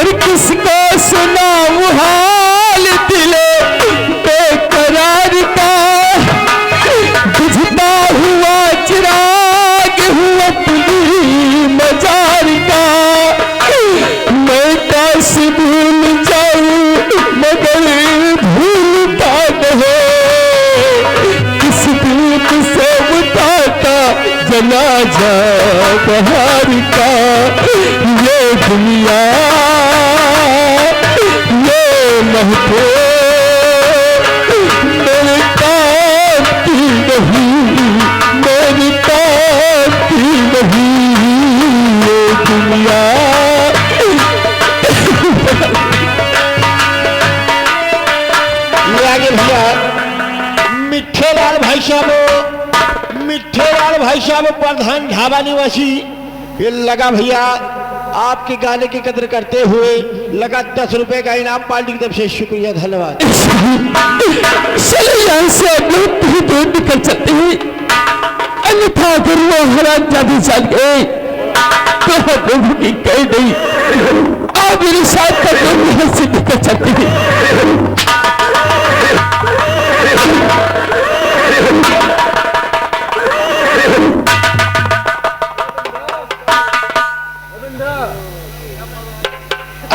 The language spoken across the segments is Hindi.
पर किसको सुनाऊं हाल दिले बेकरार का। बुझता हुआ चिराग हुआ तुझी मजार का। मैं कैसे भूल जाऊं मगर भूलता नहीं। किस दीप से उठाता जनाजा बहार का। ये दुनिया ये महफिल मेरे काम की नहीं, मेरी काम की नहीं ये दुनिया। ये आगे भैया मिठेलाल भाई साहब, मिठेलाल भाई साहब प्रधान ढाबा निवासी। ये लगा भैया आपके गाने की कदर करते हुए लगा 10 रुपए का इनाम पार्टी की तरफ से। शुक्रिया, धन्यवाद। चलो यहाँ से अब लोग कहीं दूर निकल सकते हैं, अन्यथा अगर वो हालात ज्यादा चल गए तो हम लोगों की कह नहीं। आप मेरे साथ कर लोग यहाँ से निकल सकते हैं।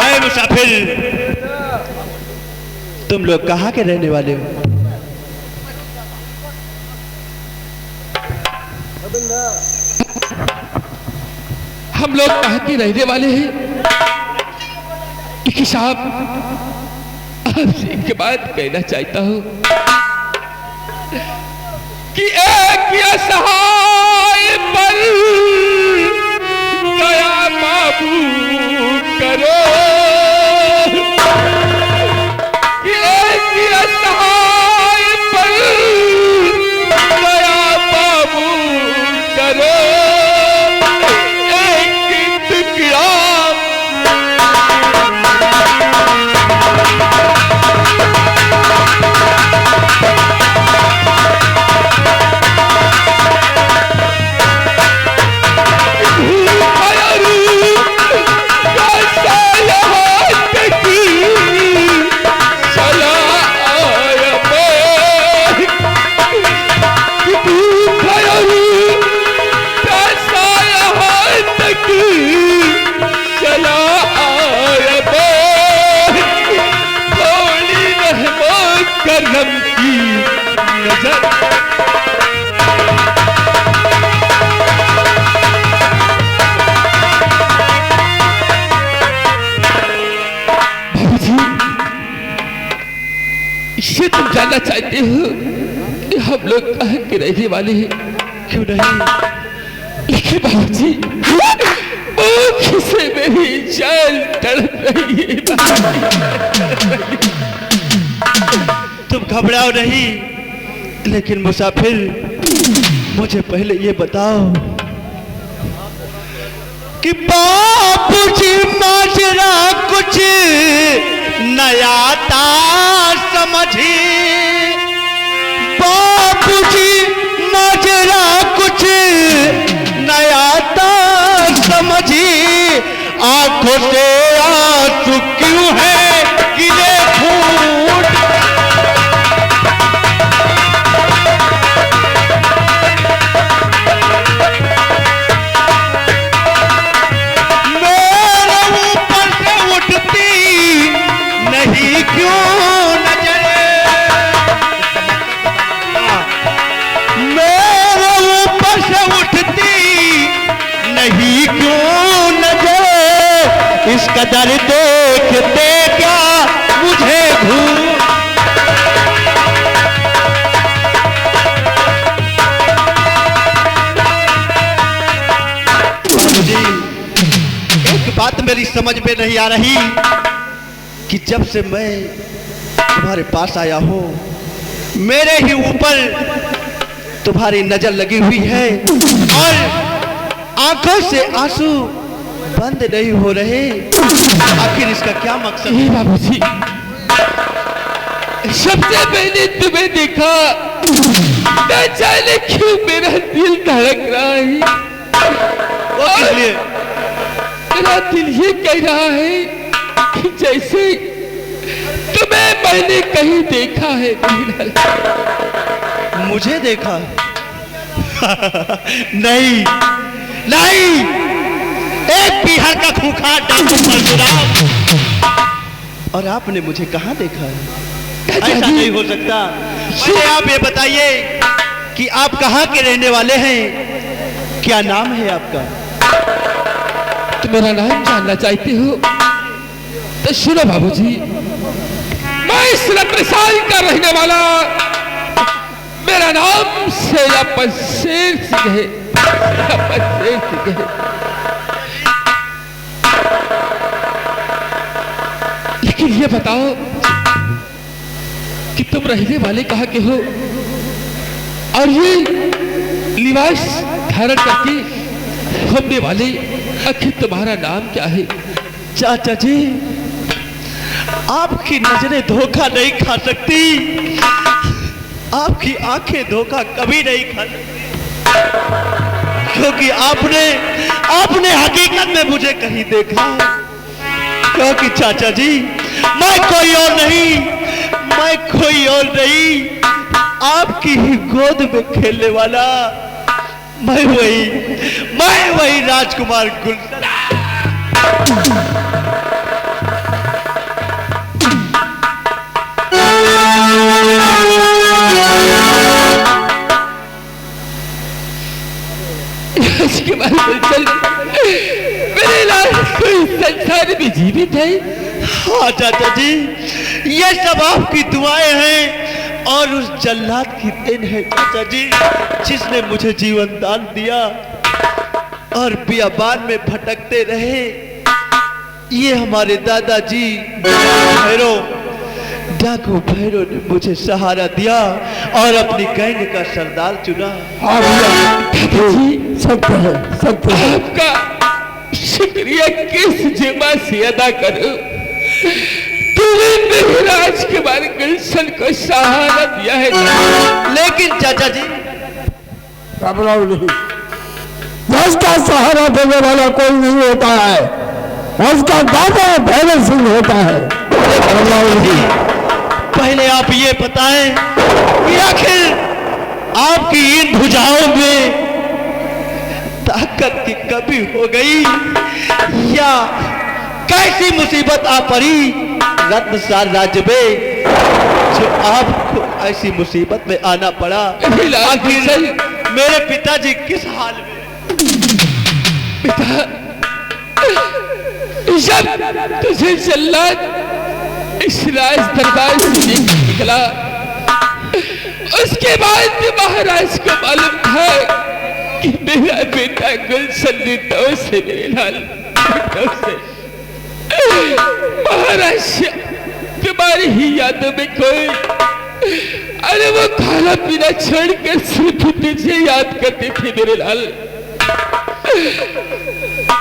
आए मुसाफिर, तुम लोग कहाँ के रहने वाले हो? हम लोग कहाँ के रहने वाले हैं? लेकिन साहब आपसे एक बात कहना चाहता हूँ कि एक असहाय पर दया बाबू करो। कि एक असहाय पर दया बाबू करो। एक टुकड़ा इससे तुम जानना चाहते हो कि हम लोग कहाँ के रहने वाले हैं? क्यों नहीं, लेकिन बाबूजी वो से मेरी जान तड़प रही है। तुम घबराओ नहीं, लेकिन मुसाफिर मुझे पहले ये बताओ कि बापूजी माजरा कुछ नया था समझी। बापूजी माजरा कुछ नया था समझी। आंखों से आंसू क्यों है गिरे फूट। मेरे ऊपर से उठती नहीं क्यों नजर। मेरे ऊपर से उठती नहीं क्यों नजर। इस कदर देखते क्या मुझे भूल। एक बात मेरी समझ में नहीं आ रही कि जब से मैं तुम्हारे पास आया हूं मेरे ही ऊपर तुम्हारी नजर लगी हुई है और आंखों से आंसू बंद नहीं हो रहे। आखिर इसका क्या मकसद है? बाबूजी, सबसे पहले तुम्हें देखा न जाने क्यों मेरा दिल धड़क रहा है। वो किस लिए? मेरा दिल ये कह रहा है कि जैसे तुम्हें मैंने कहीं देखा है बिलाल। मुझे देखा? नहीं नहीं, एक बिहार का खूंखार डाकू परशुराम, और आपने मुझे कहाँ देखा है? ऐसा नहीं हो सकता। मुझे आप ये बताइए कि आप कहाँ के रहने वाले हैं, क्या नाम है आपका? तुम मेरा नाम जानना चाहते हो तो सुनो बाबूजी, मैं इस रत्नसाल का रहने वाला, मेरा नाम सेनापति शेर सिंह है। शेर सिंह है। लेकिन ये बताओ कि तुम रहने वाले कहाँ के हो, और ये लिबास धारण करके घूमने वाले आखिर तुम्हारा नाम क्या है? चाचा जी, आपकी नजरें धोखा नहीं खा सकती, आपकी आंखें धोखा कभी नहीं खा सकती, क्योंकि आपने हकीकत में मुझे कहीं देखा है। क्योंकि चाचा जी, मैं कोई और नहीं, आपकी ही गोद में खेलने वाला मैं वही राजकुमार गुलशन। इसके बाद गुलशन मेरे लाल कोई संसार में जीवित है? हाँ चाचा जी, ये सब आपकी दुआएं हैं और उस जल्लाद की देन है चाचा जी, जिसने मुझे जीवन दान दिया और बियाबान में भटकते रहे। ये हमारे दादाजी डाकू भैरव ने मुझे सहारा दिया और अपनी गैंग का सरदार चुना। सत्य है। आपका शुक्रिया किस जिम्मा से अदा करूं? तूने मेरे राजकुमार गुलशन को सहारा दिया है। लेकिन चाचा जी, घबराओ नहीं, उसका सहारा देने वाला कोई नहीं होता है, उसका दादा भैरव सिंह होता है। घबराओ नहीं। पहले आप ये बताएं कि आखिर आपकी इन भुजाओं में ताकत की कमी हो गई या कैसी मुसीबत आ पड़ी रत्नसाल राज्य में जो आपको ऐसी मुसीबत में आना पड़ा? आखिर मेरे पिताजी किस हाल में? पिता, जब तुझे जल्लाद इस राज दरबार से निकला, उसके बाद महाराज को मालूम था कि मेरा बेटा गुलशन निर्दोष है। मेरे लाल निर्दोष है। महाराज तुम्हारी ही यादों में कोई, अरे वो खाना पीना छोड़कर सिर्फ तुझे याद करते थे मेरे लाल।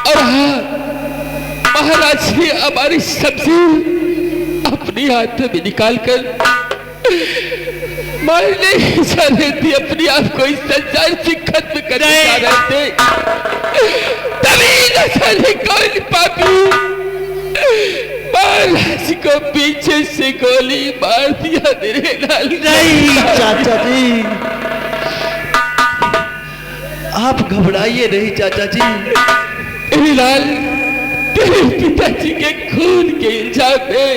और हाँ, महाराज ने हमारी सब्जी अपनी हाथों में निकालकर मारने ही जा रहे थे, अपने आप को इस संसार से खत्म करने जा रहे थे। तभी न जाने कौन पापी महाराज को पीछे से गोली मार दिया मेरे लाल। नहीं चाचा जी, आप घबराइए नहीं चाचा जी। मेरे लाल, तेरे पिताजी के खून के इल्जाम में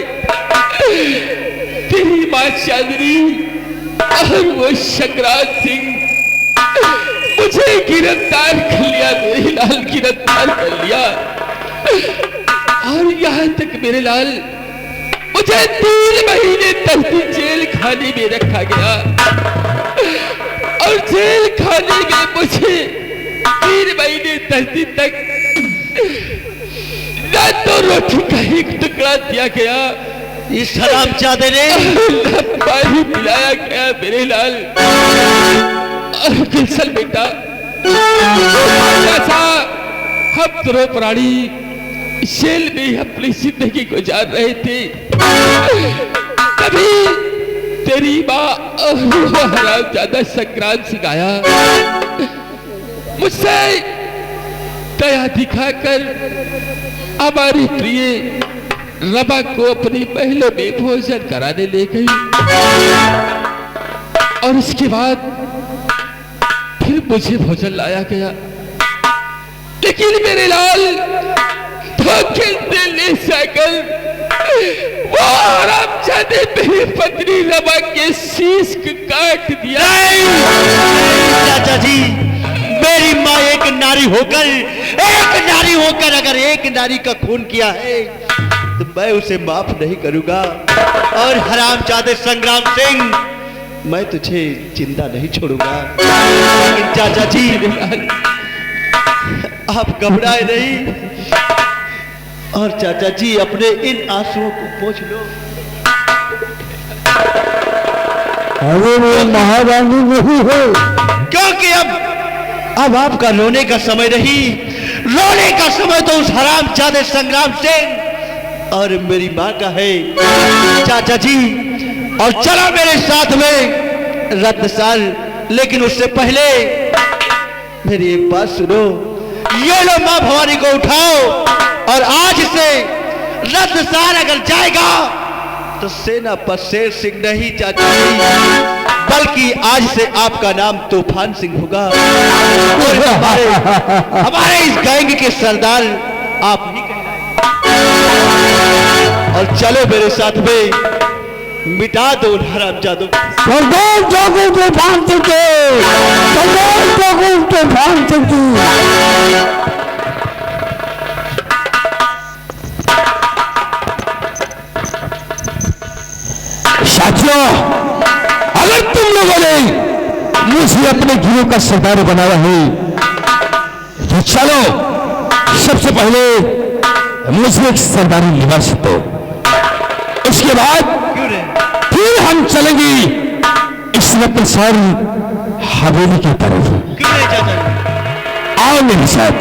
तेरी मां चांदनी और वो शकराज सिंह मुझे गिरफ्तार कर लिया। मेरे लाल गिरफ्तार कर लिया, और यहाँ तक मेरे लाल मुझे 3 महीने तक जेल खाने में रखा गया, और जेल खाने में मुझे 3 महीने 10 दिन तक न तो रोटी का एक टुकड़ा दिया गया, इस हरामजादे ने पानी पिलाया गया मेरे लाल। और गुलशन बेटा, जैसा हम दोनों प्राणी जेल में अपनी जिंदगी गुजार रहे थे, तभी तेरी माँ और हरामजादा संक्रांत सिंह आया, मुझसे दया दिखाकर हमारी प्रिय रमा को अपनी महलों में भोजन कराने ले गई और इसके बाद फिर मुझे भोजन लाया गया, लेकिन मेरे लाल धोखे से ले जाकर वो हरामजादे मेरी पत्नी रमा के शीश को काट दिया। चाचा जी, मेरी माँ एक नारी होकर अगर एक नारी का खून किया है तो मैं उसे माफ नहीं करूंगा। और हरामजादे संग्राम सिंह, मैं तुझे जिंदा नहीं छोड़ूंगा। लेकिन चाचा जी, आप घबराए नहीं और चाचा जी अपने इन आंसुओं को पोंछ लो। अरे वो महारानी नहीं है, क्योंकि अब आपका रोने का समय नहीं, रोने का समय तो उस हरामजादे संग्राम सिंह और मेरी माँ का है। चाचा जी, और चला मेरे साथ में रत्नसाल, लेकिन उससे पहले मेरी एक बात सुनो। ये लो माँ भवानी को उठाओ और आज से रत्नसाल अगर जाएगा तो सेनापति शेर सिंह नहीं चाचा जी, बल्कि आज से आपका नाम तूफान सिंह होगा। और हमारे इस गैंग के सरदार आप ही कहलाएंगे। और चलो मेरे साथ में मिटा दो हरामजादों। सरदार जागो तूफान सिंह, सरदार जागो तूफान सिंह। साथियों, अगर तुम लोगों ने मुझे अपने गिरोह का सरदार बनाया है तो चलो सबसे पहले मुझे एक सरदारी लिबास दो, उसके बाद फिर हम चलेंगे इस रत्नसाल हवेली की तरफ। आओ मेरे साथ।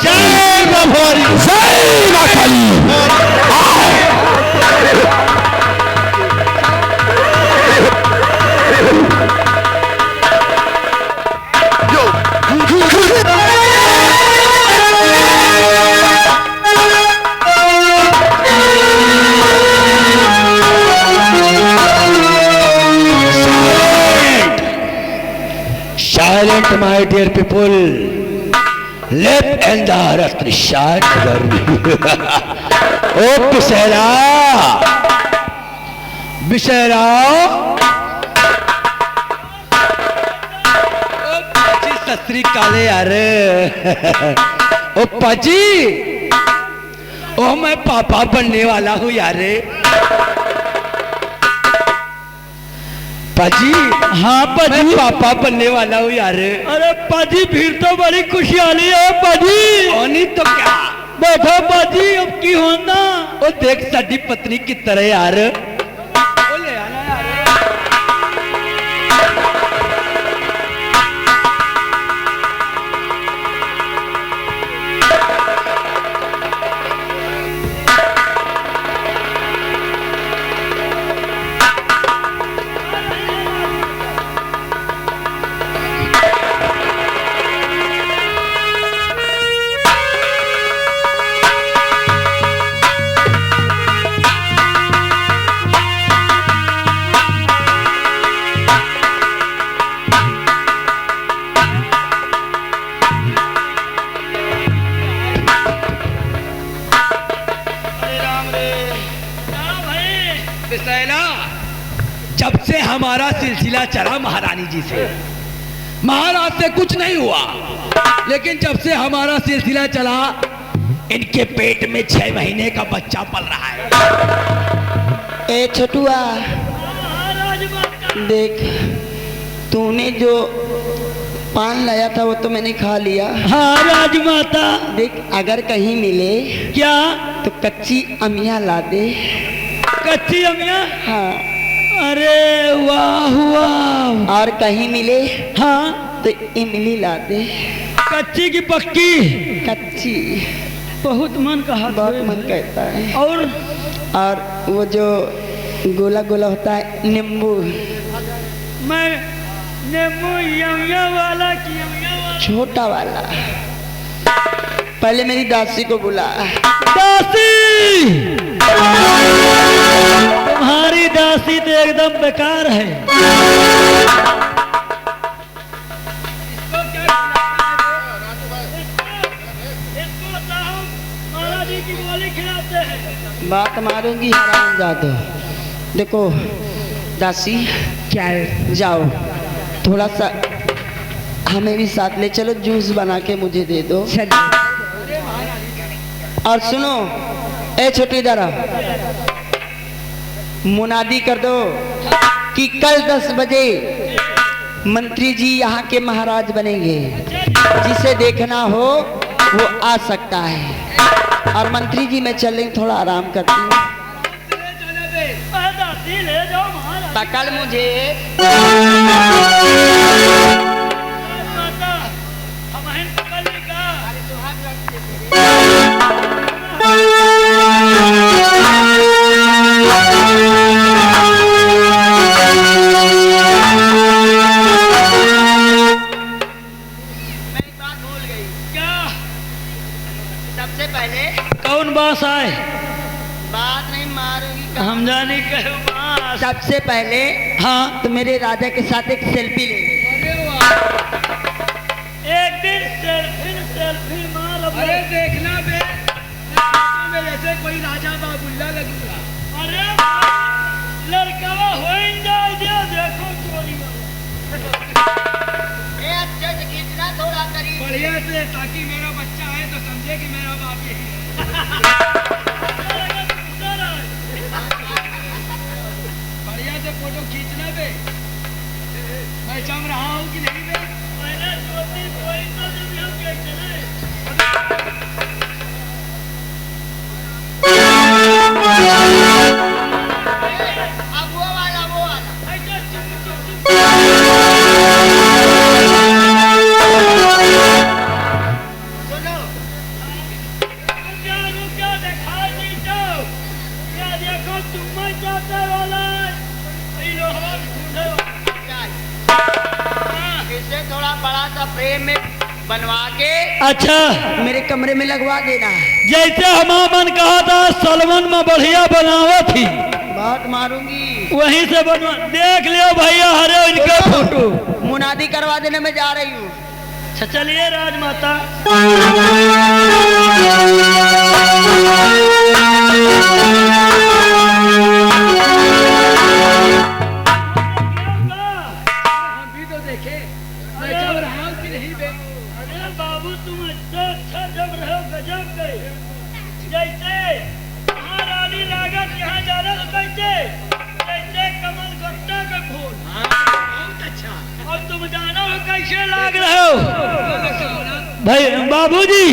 जय मां भवानी, जय मां काली। Silent, my dear people. Left and the rest shot. Oh, बिसेरा, बिसेरा। सत्री काले यार। ओ पाजी, ओ मैं पापा बनने वाला हूँ यार। पाजी, हाँ पाजी, मैं पापा बनने वाला हूँ यार। अरे पाजी, भीड़ तो बड़ी खुशहाली है पाजी। नहीं तो क्या, बैठो पाजी, अब की होना। ओ देख साडी पत्नी की तरह यार। ओ ले आना यार। जब से हमारा सिलसिला चला महारानी जी से, महाराज से कुछ नहीं हुआ, लेकिन जब से हमारा सिलसिला चला इनके पेट में 6 महीने का बच्चा पल रहा है। ए छोटुआ, देख तूने जो पान लाया था वो तो मैंने खा लिया। हाँ राजमाता। देख अगर कहीं मिले क्या तो कच्ची अमिया ला दे। कच्ची अमिया? हाँ। अरे वाह वाह। और कहीं मिले हाँ तो इमली ला दे। कच्ची की पक्की? कच्ची। बहुत मन कहा, बहुत मन कहता है। और वो जो गोला गोला होता है नींबू। मैं नींबू यमिया वाला की यमिया वाला? छोटा वाला। पहले मेरी दासी को बुला। दासी समझते हैं। बात मारूंगी हराम जादो। देखो दासी, क्या है? जाओ थोड़ा सा हमें भी साथ ले चलो, जूस बना के मुझे दे दो। और सुनो, ए छोटी दारा, मुनादी कर दो कि कल 10 बजे मंत्री जी यहाँ के महाराज बनेंगे। जिसे देखना हो वो आ सकता है। और मंत्री जी मैं चल रही, थोड़ा आराम करती हूँ। ले जाओ महाराज। पकड़ मुझे। माता हम पकड़ने का। सबसे पहले कौन बास आए? बात नहीं मारूंगी। हम जाने कहो बास। सबसे पहले हाँ, तो मेरे राजा के साथ एक सेल्फी ले ले। एक दिन सेल्फी मार। अरे देखना बे, में जैसे कोई राजा बाबुल्ला लगेगा। अरे लड़का हो जाए, देखो चोरी अच्छे से खींचना थोड़ा करीब। बढ़िया से, ताकि मेरा बच्चा आए तो समझे कि मेरा बाप यही है। बढ़िया से फोटो खींचना बे। मैं जम रहा हूँ कि नहीं बे? पहले ज्योति कोई तो जब हम के चले। अब वो वाला ऐसे चुप सुनो। रुक जा, दिखाई नहीं जाओ। क्या देखो तुम जाते वाला ये लोहा ढूंढे। इसे थोड़ा बड़ा सा फ्रेम में बनवा के अच्छा, मेरे कमरे में लगवा देना। जैसे हमामन कहा था सलमान में बढ़िया बनावा थी, बात मारूंगी। वहीं से बनवा। देख लियो भैया, हरे इनका फोटो मुनादी करवा देने में जा रही हूँ। अच्छा चलिए राजमाता। हम भी तो देखे, मैं जम रहा हूँ कि नहीं बे? अरे बाबू तुम अच्छा जब रहो गजब के। जैसे महारानी लागत यहाँ जा रहे हो, जैसे कमल गट्टा के फूल। बहुत अच्छा। और तुम जानो हो कैसे लाग रहे हो भाई बाबूजी।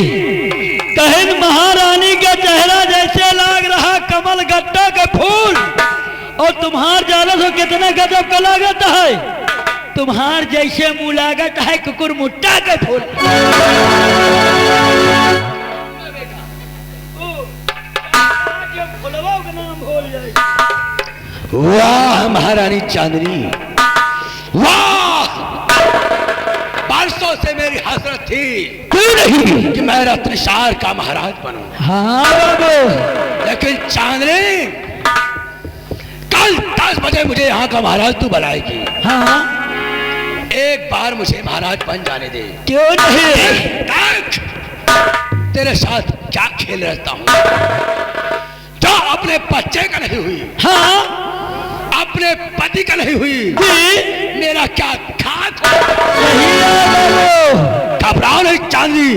कहन महारानी का चेहरा जैसे लाग रहा कमल गट्टा के फूल। और तुम्हार जानो हो कितना गजब का लागत है। तुम्हार जैसे मुँह लागत है कुकुर मुट्टा के फूल। फुलवा का नाम भूल जाए। वाह महारानी चांदनी, वाह! बरसों से मेरी हसरत थी क्यों नहीं? कि मैं रत्नसार का महाराज बनूं। हाँ बाबू, लेकिन चांदनी, कल 10 बजे मुझे यहाँ का महाराज तू बनाएगी। हाँ एक बार मुझे महाराज बन जाने दे। क्यों नहीं? देख, तेरे साथ क्या खेल रहता हूँ। जो अपने बच्चे का नहीं हुई, हाँ अपने पति का नहीं हुई, जी मेरा क्या खाक? सही है बाबू। घबराओ नहीं चांदी,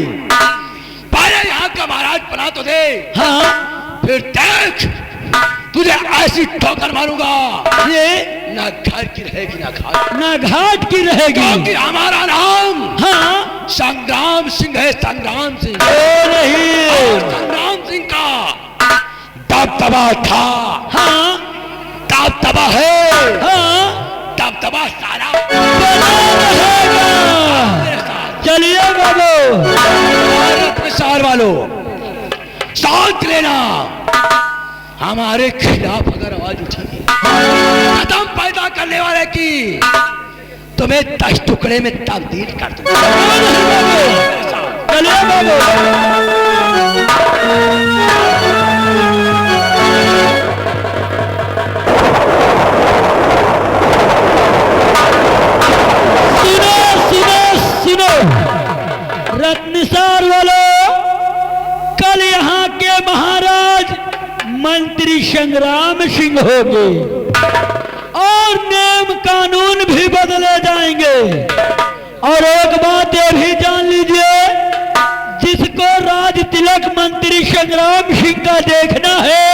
पहले यहाँ का महाराज बना तो दे। हाँ फिर देख, तुझे ऐसी ठोकर मारूंगा, ये ना घर की रहेगी ना घाट। ना घाट की रहेगी। क्योंकि हमारा नाम हाँ संग्राम सिंह है, संग्राम सिंह। नहीं। और संग्राम सिंह का दबदबा था, हाँ दबदबा है, हाँ दबदबा सारा बना रहेगा। मेरे साथ। चलिए बाबू। प्रसार वालों, शांत लेना। हमारे खिलाफ अगर आवाज उठी, कदम पैदा करने वाले की, तुम्हें 10 टुकड़े में तब्दील कर दूंगा। चलिए बाबू। रत्नसार वालों, कल यहाँ के महाराज संग्राम सिंह होगी और नियम कानून भी बदले जाएंगे। और एक बात ये भी जान लीजिए, जिसको राज तिलक मंत्री संग्राम सिंह का देखना है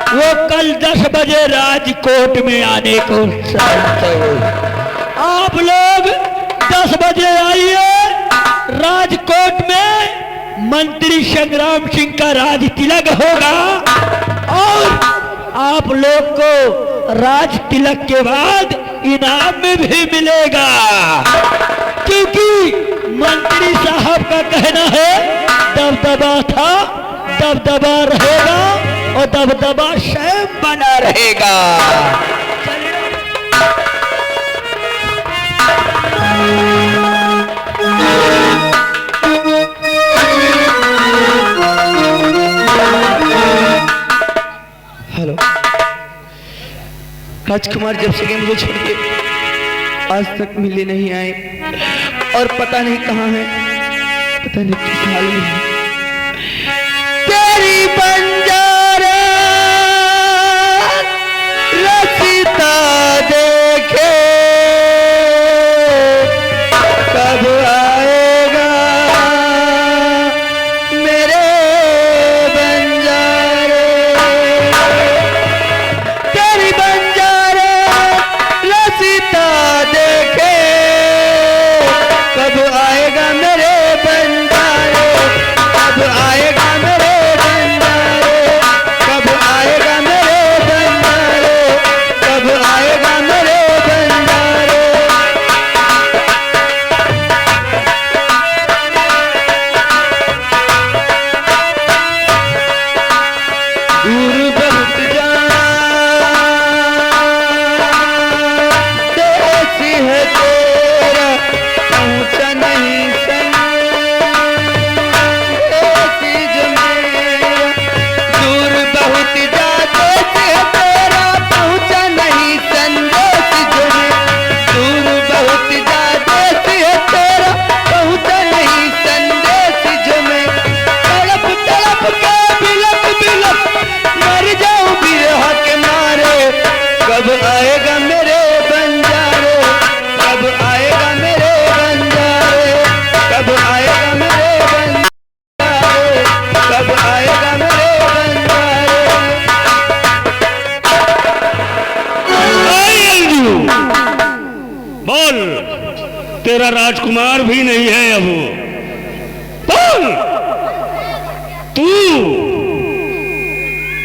वो कल 10 बजे राजकोट में आने को आप लोग 10 बजे आइए। राजकोट में मंत्री संग्राम सिंह का राज तिलक होगा और आप लोग को राज तिलक के बाद इनाम में भी मिलेगा, क्योंकि मंत्री साहब का कहना है दबदबा था, दबदबा रहेगा और दबदबा स्वयं बना रहेगा। हेलो राजकुमार, जब से मुझे छोड़ के आज तक मिले नहीं आए और पता नहीं कहाँ है, पता नहीं किस हाल में है। तेरी बंजारा रसीता देखे कब आएगा मेरे बंजारे, तेरी बंजारे रसीता देखे कब आएगा मेरे बंजारे, कब आएगा मेरे बंजारे, कब आएगा मेरे बंजारे, कब आएगा मेरे बंजारे। दूर बहुत देश है तेरा, पहुँचा नहीं संदेश जो मेरा। दूर बहुत देश है तेरा, पहुँचा नहीं संदेश जो मेरा। दूर बहुत देश है तेरा, पहुँचा नहीं संदेश जो मेरा। तड़प तड़प के बिलक बिलक मर जाऊं बिरह के मारे, कब आएगा मेरे बंजारे, कब आएगा मेरे बंजारे, कब आएगा मेरे बंजारे, कब आएगा मेरे बंजारे। बोल, तेरा राजकुमार भी नहीं है अब। बोल, तू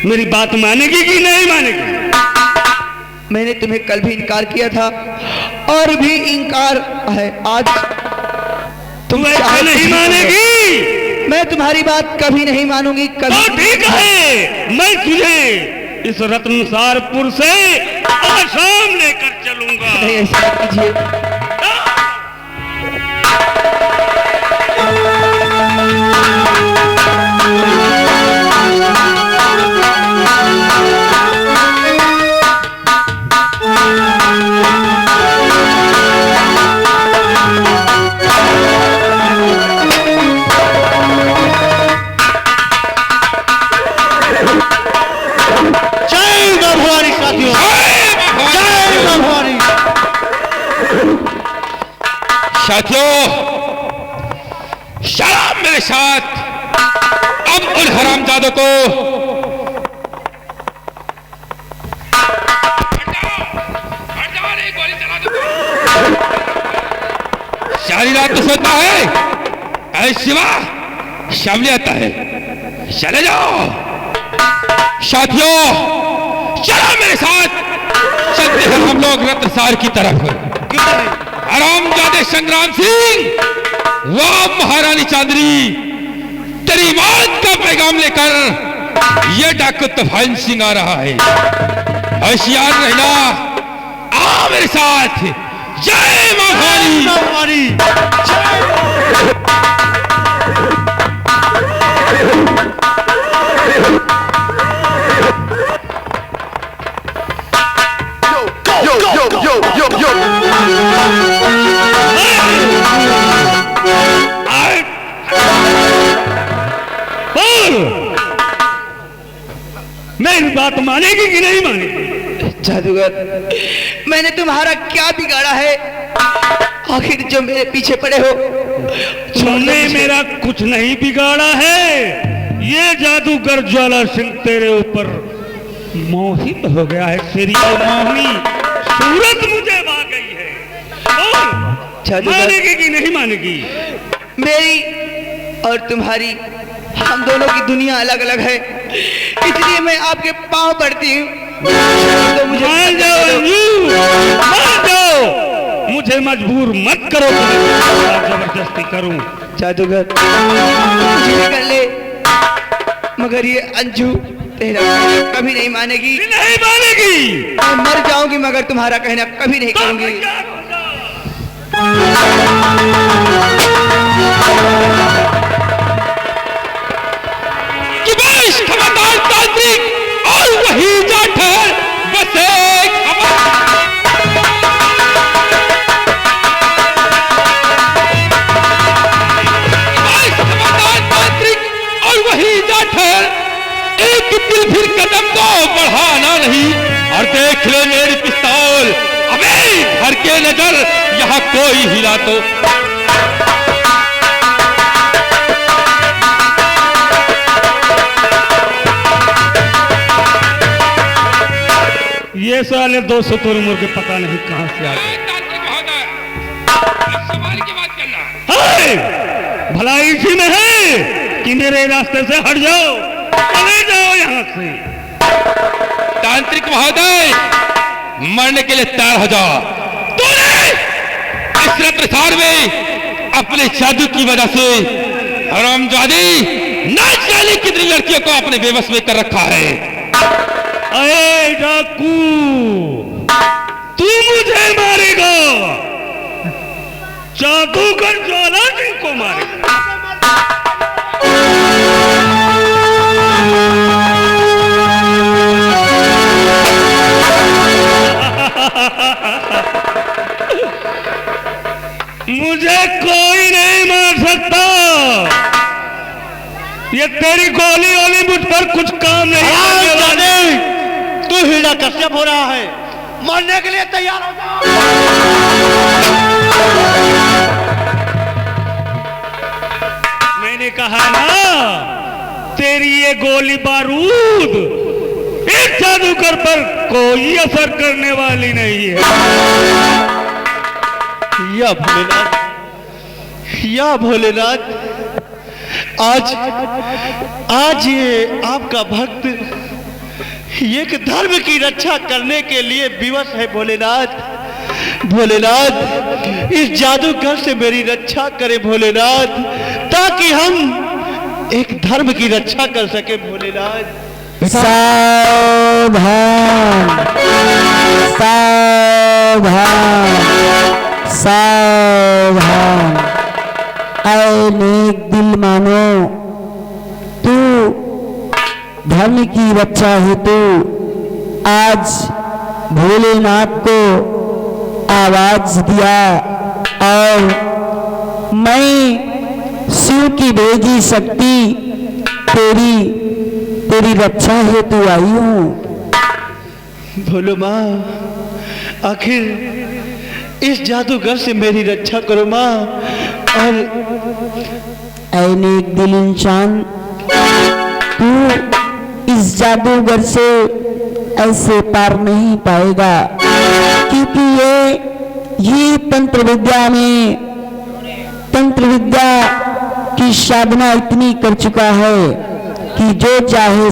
मेरी बात मानेगी कि नहीं मानेगी? मैंने तुम्हें कल भी इनकार किया था और भी इनकार है आज। तुम ऐसे नहीं मानेगी? मैं तुम्हारी बात कभी नहीं मानूंगी, कभी। तो ठीक है, मैं तुझे इस रत्नसारपुर से आसाम लेकर चलूंगा। नहीं, ऐसा मत कीजिए। साथियों, शराब मेरे साथ। अब उन हरामजादों को सारी रात तो सोता है, अरे शिवा शामली आता है। चले जाओ साथियों, चलो मेरे साथ, चलते हैं हम लोग रत्नसार की तरफ। हरामजादे संग्राम सिंह, वाह महारानी चांदनी, तेरी मौत का पैगाम लेकर यह डाकू तूफान सिंह आ रहा है। होशियार रहना, आ मेरे साथ। जय मां भवानी। मेरी बात मानेगी कि नहीं मानेगी? जादूगर, मैंने तुम्हारा क्या बिगाड़ा है? आखिर जो मेरे पीछे पड़े हो? तुमने मेरा कुछ नहीं बिगाड़ा है। ये जादूगर ज्वाला सिंह तेरे ऊपर मोहित हो गया है। तेरी मोहनी सूरत मुझे भा गई है। और मानेगी कि नहीं मानेगी? मेरी और तुम्हारी, हम दोनों की दुनिया अलग अलग है, इसलिए मैं आपके पांव पड़ती हूँ। तो मुझे मान जाओ अंजू, मान जाओ। मुझे मजबूर मत करो कि मैं जबरदस्ती करूं। जादूगर, कुछ भी कर ले, मगर ये अंजू तेरा कहना कभी नहीं मानेगी। नहीं मानेगी। मैं मर जाऊंगी मगर तुम्हारा कहना कभी नहीं करूंगी। कि बस खबरदार तांत्रिक, और वही जा ठहर, बस एक खबरदार तांत्रिक, और वही जा ठहर, एक दिल फिर कदम को बढ़ाना नहीं। और देख ले मेरी पिस्तौल, अबे घर के नजर, यहाँ कोई हिला तो। ये साले 200 तोड़ मुर्गे पता नहीं कहां से आ गए। सवाल की बात करना। हाय! भलाई इसी में है कि मेरे रास्ते से हट जाओ, चले जाओ यहाँ से। तांत्रिक महोदय, मरने के लिए तैयार हो जाओ। तूने इस रत्नसार में अपने जादू की वजह से हरामजादी ना जाने कितनी लड़कियों को अपने बेबस में कर रखा है। अरे डाकू, तू मुझे मारेगा? जादूगर ज्वाला सिंह को मारेगा? मुझे कोई नहीं मार सकता। ये तेरी गोली ओली मुझ पर कुछ काम नहीं करने वाली। तू हीरा कश्यप हो रहा है, मरने के लिए तैयार हो जाओ। मैंने कहा ना, तेरी ये गोली बारूद इस जादूगर पर कोई असर करने वाली नहीं है। या भोलेनाथ, या भोलेनाथ, आज ये आपका भक्त एक धर्म की रक्षा करने के लिए विवश है। भोलेनाथ, भोलेनाथ, इस जादूगर से मेरी रक्षा करे भोलेनाथ, ताकि हम एक धर्म की रक्षा कर सके भोलेनाथ। सावधान, सावधान, सावधान। ऐ नेक दिल मानो, तू धर्म की रक्षा हेतु आज भोलेनाथ को आवाज दिया, और मैं शिव की भेजी शक्ति तेरी रक्षा हेतु आई हूँ। भोलो माँ, आखिर इस जादूगर से मेरी रक्षा करो माँ। और ऐ नेक दिल इंसान, तू इस जादूगर से ऐसे पार नहीं पाएगा, क्योंकि ये तंत्र विद्या की साधना इतनी कर चुका है कि जो चाहे